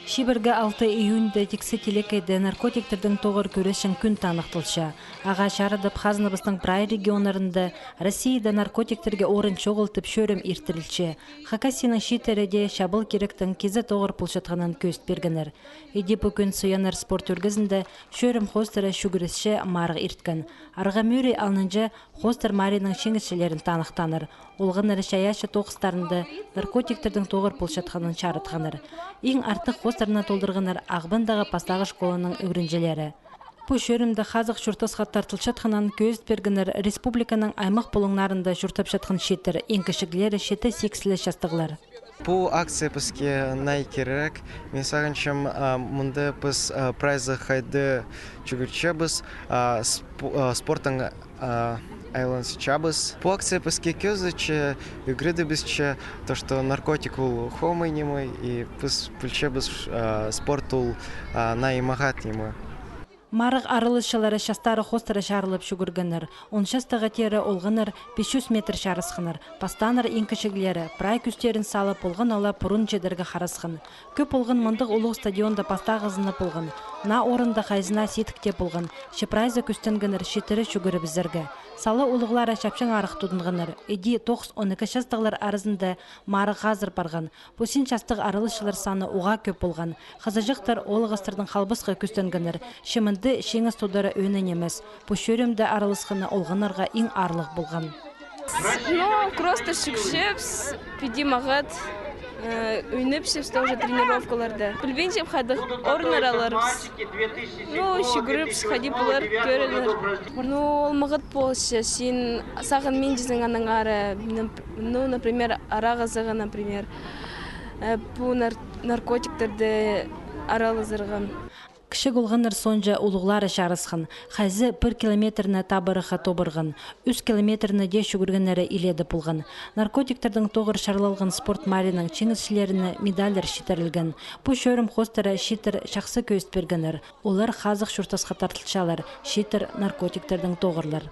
Шибіргі 6 июньда тексе телекайда наркотиктердің тоғыр көресін күн танықтылша. Аға шарыдып Хазыныбыстың прай регионарында Россияда наркотиктерге орын шоғылтып шөрім ертірілші. Хакасияның шитереде шабыл керектің кезі тоғыр пұлшатқанын көст бергенер. Еде бүкін сұянар спорт өргізінде шөрім хостары шүгірісші марғы ерткен. Арға мөрі алынынжа хостар марының шеңішілерін танықтаныр. Олғынары шаяшы тоқыстарында наркотиктердің тоғыр пұлшатқанын шарытқаныр. Ең артық хостарына толдырғанар ағбындағы пастағы школаның өрінжелері. Бұл шөрімді қазық жұртасқа тартылшатқанан көз бергінер республиканың аймақ болыңларында жұртап жатқан шеттір, ең кішігілері шеті сексілі шастығылар. Бұл акция бізге най керек. Мен сағыншым мұнды біз прайзы қайды жүгіртші біз спорттың айлансы чабыз. Бұл акция бізге көзічі, үгірді бізчі, то, что наркотик ол хомай немай, и біз бүлчі біз спорт ол наймағат немай. Марық арылышылары шастары хостары шарылып жүгіргінір. 16 тері олғыныр 500 метр шарысқыныр. Пастаныр ең кішігілері прай күстерін салып олғын ола пұрын жедіргі қарасқын. Көп олғын мұндық ұлық стадионда пастағызыны болғын. На орында қайзына сетікте болғын. Шепрайзы күстінгінір шетірі жүгірі біздіргі. Салы ұлығлары шапшың арық тұдынғыныр. Эди 9-12 шастығылар арызында марық ғазыр барған. Бұсин шастық арылышылар саны оға көп болған. Қызыжықтар олығыстырдың қалбысқы күстінгінір. Шымынды шеңіз тодары өнен емес. Бұл шөрімді арылысқыны олғынарға ең арлық болған. Просто шүкшепс, педимағат, өйніпшепс тоже тренировкаларда. Күлбеншеп қадық орыныр аларымыз. Шүгіріпс, қади бұлар көрілер. Олмағыт болшы, сен сағын мен жезің аның ары. Например, арағызығы, например, бұл наркотиктерді аралызырған. Кіші ғылғыныр сонжа ұлығлары шарысқын. Қайзы 1 километріне табырыға тобырғын. 3 километріне де шүгіргінері иледі бұлғын. Наркотиктердің тоғыр шарлалған спорт марының чеңізшілеріне медалер шетірілген. Бұл шөрім хостары шетір шақсы көст бергенер. Олар қазық шұртасқа тартылшалар. Шетір наркотиктердің тоғырлар.